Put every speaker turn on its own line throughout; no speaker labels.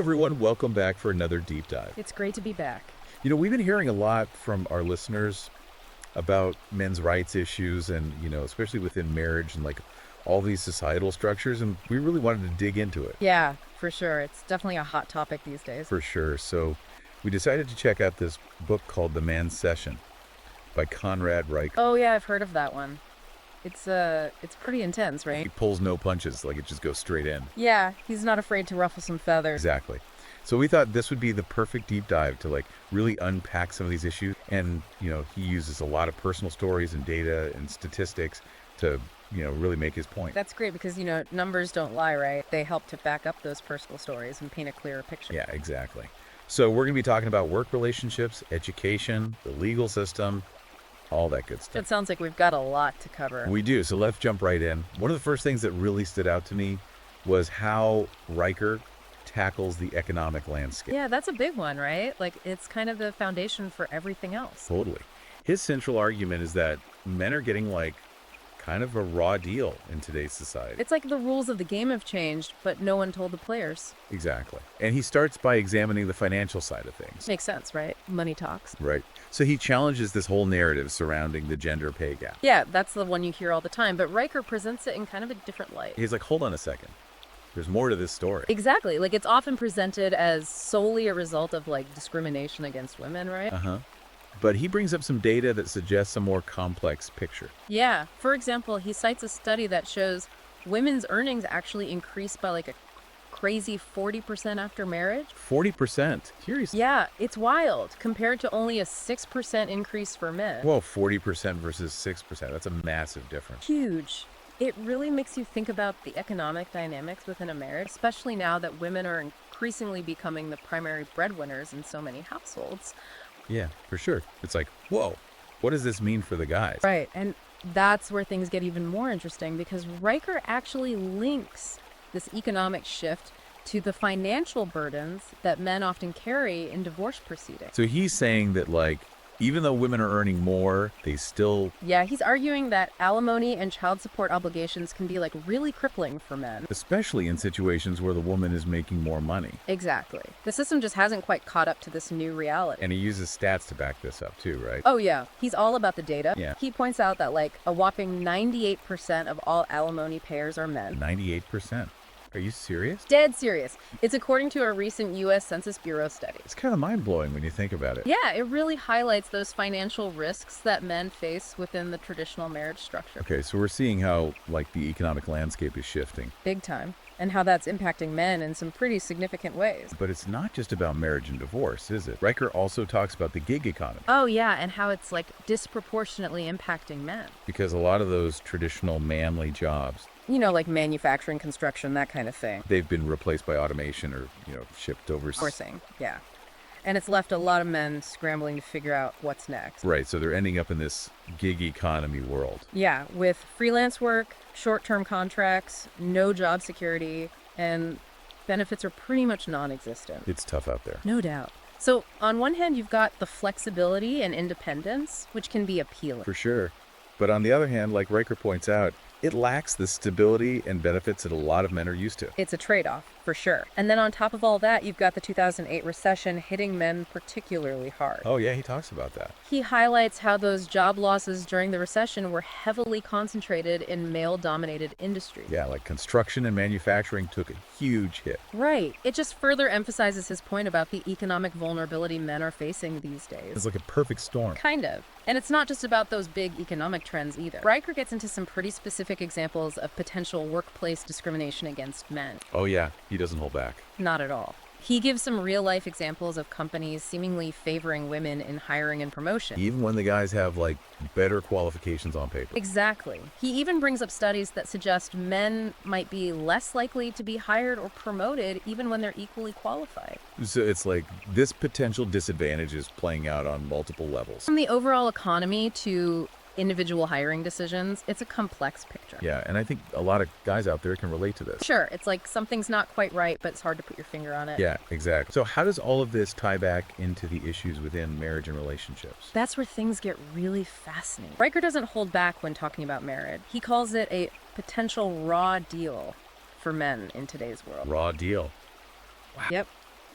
everyone, welcome back for another deep dive.
It's great to be back.
We've been hearing a lot from our listeners about men's rights issues and, especially within marriage and like all these societal structures, and we really wanted to dig into it.
Yeah, for sure. It's definitely a hot topic these days.
For sure. So we decided to check out this book called The Mancession by Conrad Reich.
Oh yeah, I've heard of that one. It's pretty intense, right?
He pulls no punches, like it just goes straight in.
Yeah, he's not afraid to ruffle some feathers.
Exactly. So we thought this would be the perfect deep dive to like really unpack some of these issues. And, he uses a lot of personal stories and data and statistics to, really make his point.
That's great because, numbers don't lie, right? They help to back up those personal stories and paint a clearer picture.
Yeah, exactly. So we're going to be talking about work relationships, education, the legal system, all that good stuff.
It sounds like we've got a lot to cover.
We do. So let's jump right in. One of the first things that really stood out to me was how Riker tackles the economic landscape.
Yeah, that's a big one, right? Like, it's kind of the foundation for everything else.
Totally. His central argument is that men are getting like kind of a raw deal in today's society.
It's like the rules of the game have changed, but no one told the players.
Exactly. And he starts by examining the financial side of things.
Makes sense, right? Money talks.
Right. So he challenges this whole narrative surrounding the gender pay gap.
Yeah, that's the one you hear all the time, but Riker presents it in kind of a different light.
He's like, hold on a second. There's more to this story.
Exactly. Like, it's often presented as solely a result of, like, discrimination against women, right?
But he brings up some data that suggests a more complex picture.
Yeah. For example, he cites a study that shows women's earnings actually increase by, like, a crazy 40% after marriage.
40%? Seriously?
Yeah, it's wild, compared to only a 6% increase for men.
Whoa, 40% versus 6%. That's a massive difference.
Huge. It really makes you think about the economic dynamics within a marriage, especially now that women are increasingly becoming the primary breadwinners in so many households.
Yeah, for sure. It's like, whoa, what does this mean for the guys?
Right, and that's where things get even more interesting because Riker actually links this economic shift to the financial burdens that men often carry in divorce proceedings.
So he's saying that, like, even though women are earning more, they still...
Yeah, he's arguing that alimony and child support obligations can be, like, really crippling for men.
Especially in situations where the woman is making more money.
Exactly. The system just hasn't quite caught up to this new reality.
And he uses stats to back this up too, right?
Oh, yeah. He's all about the data.
Yeah.
He points out that, like, a whopping 98% of all alimony payers are men.
98%. Are you serious?
Dead serious. It's according to a recent U.S. Census Bureau study.
It's kind of mind-blowing when you think about it.
Yeah, it really highlights those financial risks that men face within the traditional marriage structure.
Okay, so we're seeing how, like, the economic landscape is shifting.
Big time. And how that's impacting men in some pretty significant ways.
But it's not just about marriage and divorce, is it? Riker also talks about the gig economy.
Oh, yeah, and how it's, like, disproportionately impacting men.
Because a lot of those traditional manly jobs,
Like manufacturing, construction, that kind of thing.
they've been replaced by automation or, shipped over.
Sourcing, yeah. And it's left a lot of men scrambling to figure out what's next.
Right, so they're ending up in this gig economy world.
Yeah, with freelance work, short-term contracts, no job security, and benefits are pretty much non-existent.
It's tough out there.
No doubt. So on one hand, you've got the flexibility and independence, which can be appealing.
For sure. But on the other hand, like Riker points out, it lacks the stability and benefits that a lot of men are used to.
It's a trade-off, for sure. And then on top of all that, you've got the 2008 recession hitting men particularly hard.
Oh, yeah, he talks about that.
He highlights how those job losses during the recession were heavily concentrated in male-dominated industries.
Yeah, like construction and manufacturing took a huge hit.
Right. It just further emphasizes his point about the economic vulnerability men are facing these days.
It's like a perfect storm.
Kind of. And it's not just about those big economic trends either. Riker gets into some pretty specific examples of potential workplace discrimination against men.
Oh, yeah, he doesn't hold back.
Not at all. He gives some real-life examples of companies seemingly favoring women in hiring and promotion.
Even when the guys have, like, better qualifications on paper.
Exactly. He even brings up studies that suggest men might be less likely to be hired or promoted even when they're equally qualified.
So it's like this potential disadvantage is playing out on multiple levels.
From the overall economy to individual hiring decisions, it's a complex picture.
Yeah, and I think a lot of guys out there can relate to this.
Sure, it's like something's not quite right, but it's hard to put your finger on it.
Yeah, exactly. So how does all of this tie back into the issues within marriage and relationships?
That's where things get really fascinating. Riker doesn't hold back when talking about marriage. He calls it a potential raw deal for men in today's world.
Raw deal.
Yep.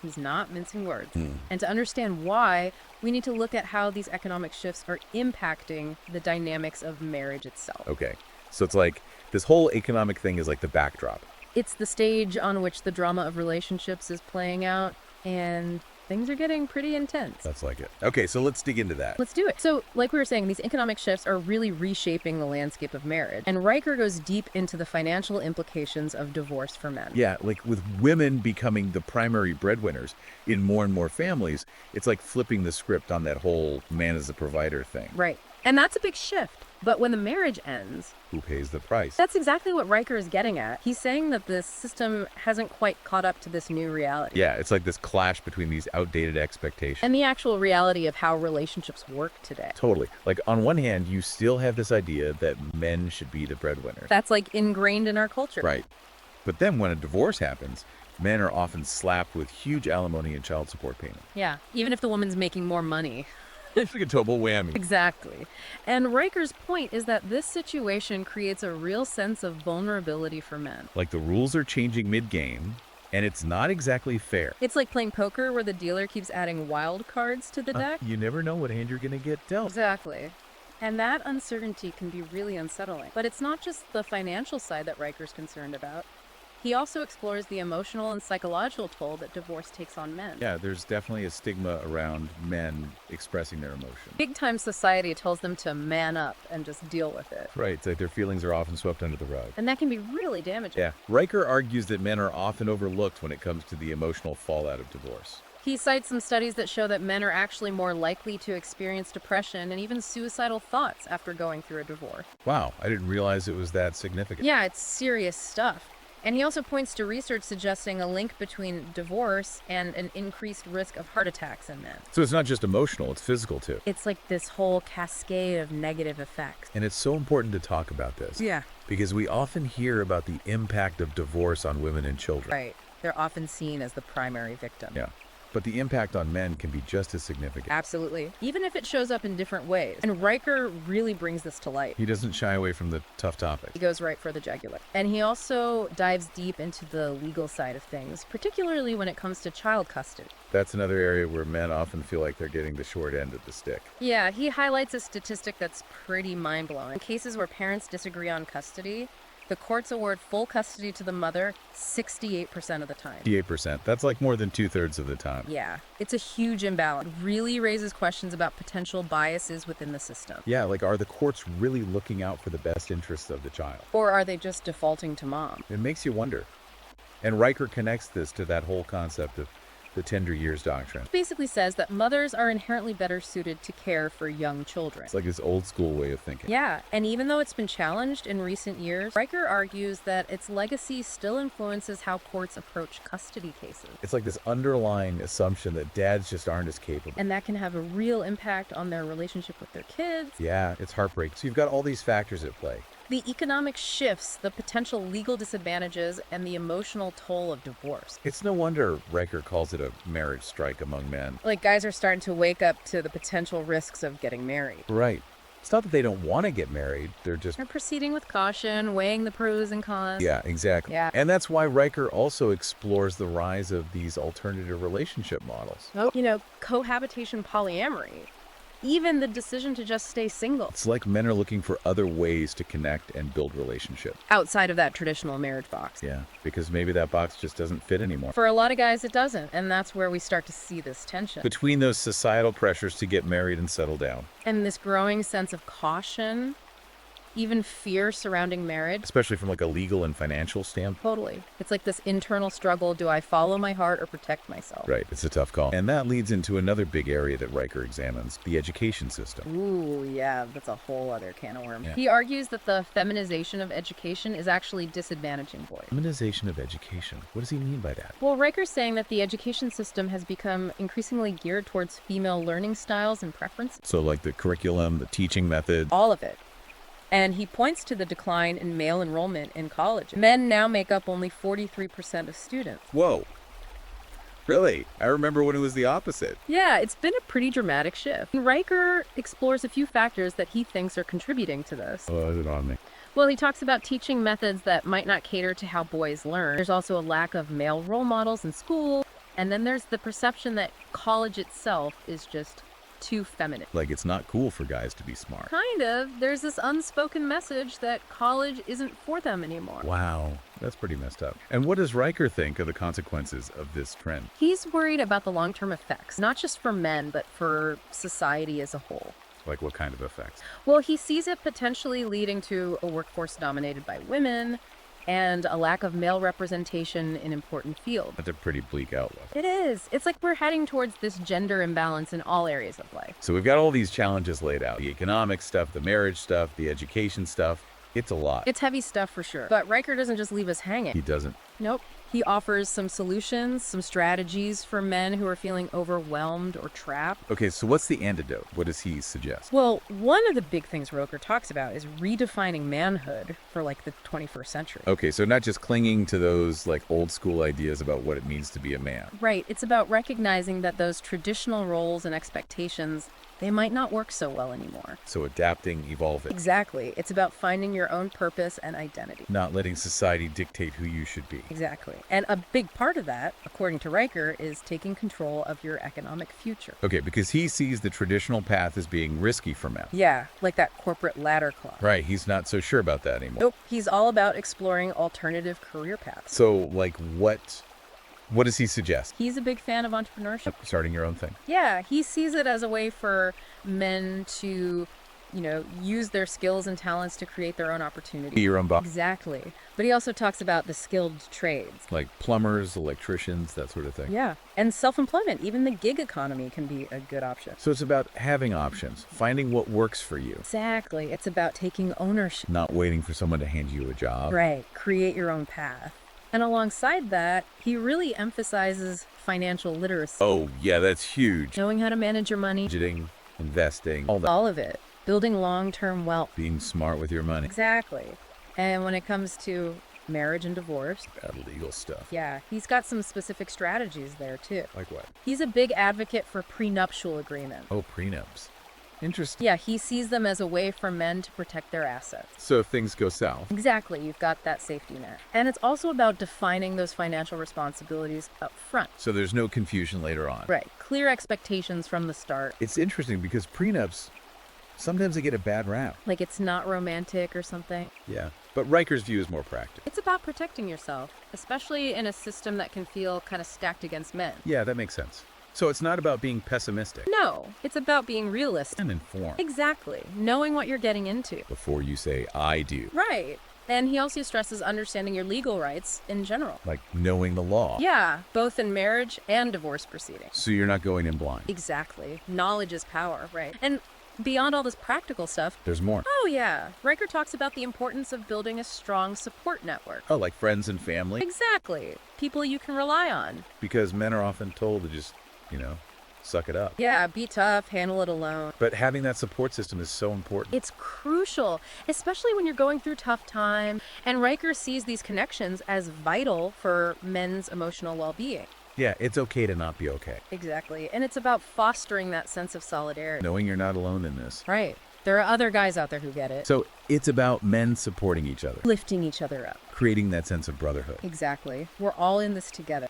He's not mincing words.
Hmm.
And to understand why, we need to look at how these economic shifts are impacting the dynamics of marriage itself.
Okay. So it's like this whole economic thing is like the backdrop.
It's the stage on which the drama of relationships is playing out, and things are getting pretty intense.
That's like it. Okay, so let's dig into that.
Let's do it. So, like we were saying, these economic shifts are really reshaping the landscape of marriage. And Riker goes deep into the financial implications of divorce for men.
Yeah, like with women becoming the primary breadwinners in more and more families, it's like flipping the script on that whole man as a provider thing.
Right. And that's a big shift. But when the marriage ends,
Who pays the price?
that's exactly what Riker is getting at. He's saying that the system hasn't quite caught up to this new reality.
Yeah, it's like this clash between these outdated expectations.
And the actual reality of how relationships work today.
Totally. Like on one hand, you still have this idea that men should be the breadwinners.
That's like ingrained in our culture.
Right. But then when a divorce happens, men are often slapped with huge alimony and child support payment.
Yeah, even if the woman's making more money.
It's like a double whammy.
Exactly. And Riker's point is that this situation creates a real sense of vulnerability for men.
Like the rules are changing mid-game, and it's not exactly fair.
It's like playing poker where the dealer keeps adding wild cards to the deck.
You never know what hand you're going to get dealt.
Exactly. And that uncertainty can be really unsettling. But it's not just the financial side that Riker's concerned about. He also explores the emotional and psychological toll that divorce takes on men.
Yeah, there's definitely a stigma around men expressing their emotion.
Big time society tells them to man up and just deal with it.
Right, it's like their feelings are often swept under the rug.
And that can be really damaging.
Yeah, Riker argues that men are often overlooked when it comes to the emotional fallout of divorce.
He cites some studies that show that men are actually more likely to experience depression and even suicidal thoughts after going through a divorce.
Wow, I didn't realize it was that significant.
Yeah, it's serious stuff. And he also points to research suggesting a link between divorce and an increased risk of heart attacks in men.
So it's not just emotional, it's physical too.
It's like this whole cascade of negative effects.
And it's so important to talk about this.
Yeah.
Because we often hear about the impact of divorce on women and children.
Right. They're often seen as the primary victim.
Yeah. But the impact on men can be just as significant.
Absolutely. Even if it shows up in different ways. And Riker really brings this to light.
He doesn't shy away from the tough topics.
He goes right for the jugular. And he also dives deep into the legal side of things, particularly when it comes to child custody.
That's another area where men often feel like they're getting the short end of the stick.
Yeah, he highlights a statistic that's pretty mind-blowing. In cases where parents disagree on custody, the courts award full custody to the mother 68% of the time.
58%. That's like more than 2/3 of the time.
Yeah, it's a huge imbalance. It really raises questions about potential biases within the system.
Yeah, like are the courts really looking out for the best interests of the child?
Or are they just defaulting to mom?
It makes you wonder. And Riker connects this to that whole concept of the tender years doctrine.
It basically says that mothers are inherently better suited to care for young children.
It's like this old school way of thinking.
Yeah, and even though it's been challenged in recent years, Riker argues that its legacy still influences how courts approach custody cases.
It's like this underlying assumption that dads just aren't as capable.
And that can have a real impact on their relationship with their kids.
Yeah, it's heartbreaking. So you've got all these factors at play.
The economic shifts, the potential legal disadvantages, and the emotional toll of divorce.
It's no wonder Riker calls it a marriage strike among men.
Like, guys are starting to wake up to the potential risks of getting married.
Right. It's not that they don't want to get married, they're just...
They're proceeding with caution, weighing the pros and cons.
Yeah, exactly.
Yeah.
And that's why Riker also explores the rise of these alternative relationship models.
You know, cohabitation polyamory. Even the decision to just stay single.
It's like men are looking for other ways to connect and build relationships.
Outside of that traditional marriage box.
Yeah, because maybe that box just doesn't fit anymore.
For a lot of guys, it doesn't. And that's where we start to see this tension.
Between those societal pressures to get married and settle down.
And this growing sense of caution, even fear surrounding marriage.
Especially from like a legal and financial standpoint.
Totally. It's like this internal struggle. Do I follow my heart or protect myself?
Right, it's a tough call. And that leads into another big area that Riker examines, the education system.
Ooh, yeah, that's a whole other can of worms.
Yeah.
He argues that the feminization of education is actually disadvantaging boys.
Feminization of education. What does he mean by that?
Well, Riker's saying that the education system has become increasingly geared towards female learning styles and preferences.
So like the curriculum, the teaching method.
All of it. And he points to the decline in male enrollment in college. Men now make up only 43% of students.
Whoa. Really? I remember when it was the opposite.
Yeah, it's been a pretty dramatic shift. Riker explores a few factors that he thinks are contributing to this.
Oh, is it on me?
Well, he talks about teaching methods that might not cater to how boys learn. There's also a lack of male role models in school. And then there's the perception that college itself is just too feminine.
Like it's not cool for guys to be smart.
Kind of. There's this unspoken message that college isn't for them anymore.
Wow, that's pretty messed up. And what does Riker think of the consequences of this trend?
He's worried about the long-term effects, not just for men, but for society as a whole.
Like what kind of effects?
Well, he sees it potentially leading to a workforce dominated by women and a lack of male representation in important fields.
That's a pretty bleak outlook.
It is. It's like we're heading towards this gender imbalance in all areas of life.
So we've got all these challenges laid out. The economic stuff, the marriage stuff, the education stuff. It's a lot.
It's heavy stuff for sure. But Riker doesn't just leave us hanging.
He doesn't.
Nope. He offers some solutions, some strategies for men who are feeling overwhelmed or trapped.
Okay, so what's the antidote? What does he suggest?
Well, one of the big things Roker talks about is redefining manhood for like the 21st century.
Okay, so not just clinging to those like old school ideas about what it means to be a man.
Right. It's about recognizing that those traditional roles and expectations, they might not work so well anymore.
So adapting, evolving.
Exactly. It's about finding your own purpose and identity.
Not letting society dictate who you should be.
Exactly. And a big part of that, according to Riker, is taking control of your economic future.
Okay, because he sees the traditional path as being risky for men.
Yeah, like that corporate ladder clock.
Right, he's not so sure about that anymore.
Nope, he's all about exploring alternative career paths.
So, like, what does he suggest?
He's a big fan of entrepreneurship.
Starting your own thing.
Yeah, he sees it as a way for men to, use their skills and talents to create their own
Be
opportunity.
your own boss.
Exactly. But he also talks about the skilled trades.
Like plumbers, electricians, that sort of thing.
Yeah. And self-employment, even the gig economy can be a good option.
So it's about having options, finding what works for you,
Exactly. It's about taking ownership.
not waiting for someone to hand you a job.
Right. Create your own path. And alongside that, he really emphasizes financial literacy.
Oh, yeah, that's huge.
Knowing how to manage your money.
Budgeting, investing, all that.
All of it. Building long-term wealth.
Being smart with your money.
Exactly. And when it comes to marriage and divorce,
That legal stuff.
yeah, he's got some specific strategies there too.
Like what?
He's a big advocate for prenuptial agreements.
Oh, prenups. Interesting.
Yeah, he sees them as a way for men to protect their assets.
So if things go south.
Exactly, you've got that safety net. And it's also about defining those financial responsibilities up front.
So there's no confusion later on.
Right, clear expectations from the start.
It's interesting because prenups, sometimes they get a bad rap.
Like it's not romantic or something.
Yeah. But Riker's view is more practical.
It's about protecting yourself, especially in a system that can feel kind of stacked against men.
Yeah, that makes sense. So it's not about being pessimistic.
No, it's about being realistic.
And informed.
Exactly, knowing what you're getting into.
Before you say, I do.
Right. And he also stresses understanding your legal rights in general.
Like knowing the law.
Yeah, both in marriage and divorce proceedings.
So you're not going in blind.
Exactly. Knowledge is power, right? And beyond all this practical stuff,
There's more.
oh yeah, Riker talks about the importance of building a strong support network.
Oh, like friends and family?
Exactly. People you can rely on.
Because men are often told to just, suck it up.
Yeah, be tough, handle it alone.
But having that support system is so important.
It's crucial, especially when you're going through tough time. And Riker sees these connections as vital for men's emotional well-being.
Yeah, it's okay to not be okay.
Exactly. And it's about fostering that sense of solidarity.
Knowing you're not alone in this.
Right. There are other guys out there who get it.
So it's about men supporting each other,
Lifting each other up.
creating that sense of brotherhood.
Exactly. We're all in this together.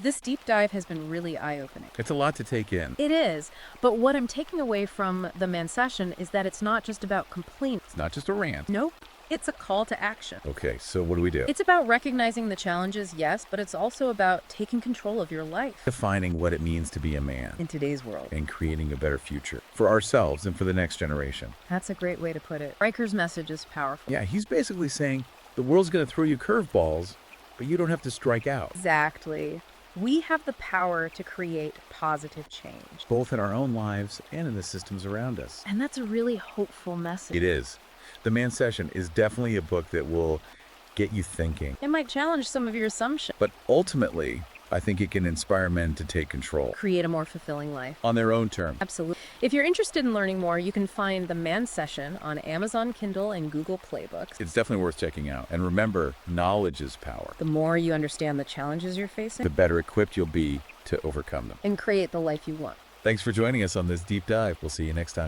This deep dive has been really eye-opening.
It's a lot to take in.
It is. But what I'm taking away from the Mancession is that it's not just about complaints.
It's not just a rant.
Nope. It's a call to action.
Okay, so what do we do?
It's about recognizing the challenges, yes, but it's also about taking control of your life
Defining what it means to be a man
in today's world.
and creating a better future for ourselves and for the next generation.
That's a great way to put it. Riker's message is powerful.
Yeah, he's basically saying the world's going to throw you curveballs, but you don't have to strike out.
Exactly. We have the power to create positive change.
Both in our own lives and in the systems around us.
And that's a really hopeful message.
It is. The Mancession is definitely a book that will get you thinking.
It might challenge some of your assumptions.
But ultimately, I think it can inspire men to take control
Create a more fulfilling life.
on their own terms.
Absolutely. If you're interested in learning more, you can find the Mancession on Amazon Kindle and Google Play Books.
It's definitely worth checking out. And remember, knowledge is power.
The more you understand the challenges you're facing
The better equipped you'll be to overcome them.
and create the life you want.
Thanks for joining us on this deep dive. We'll see you next time.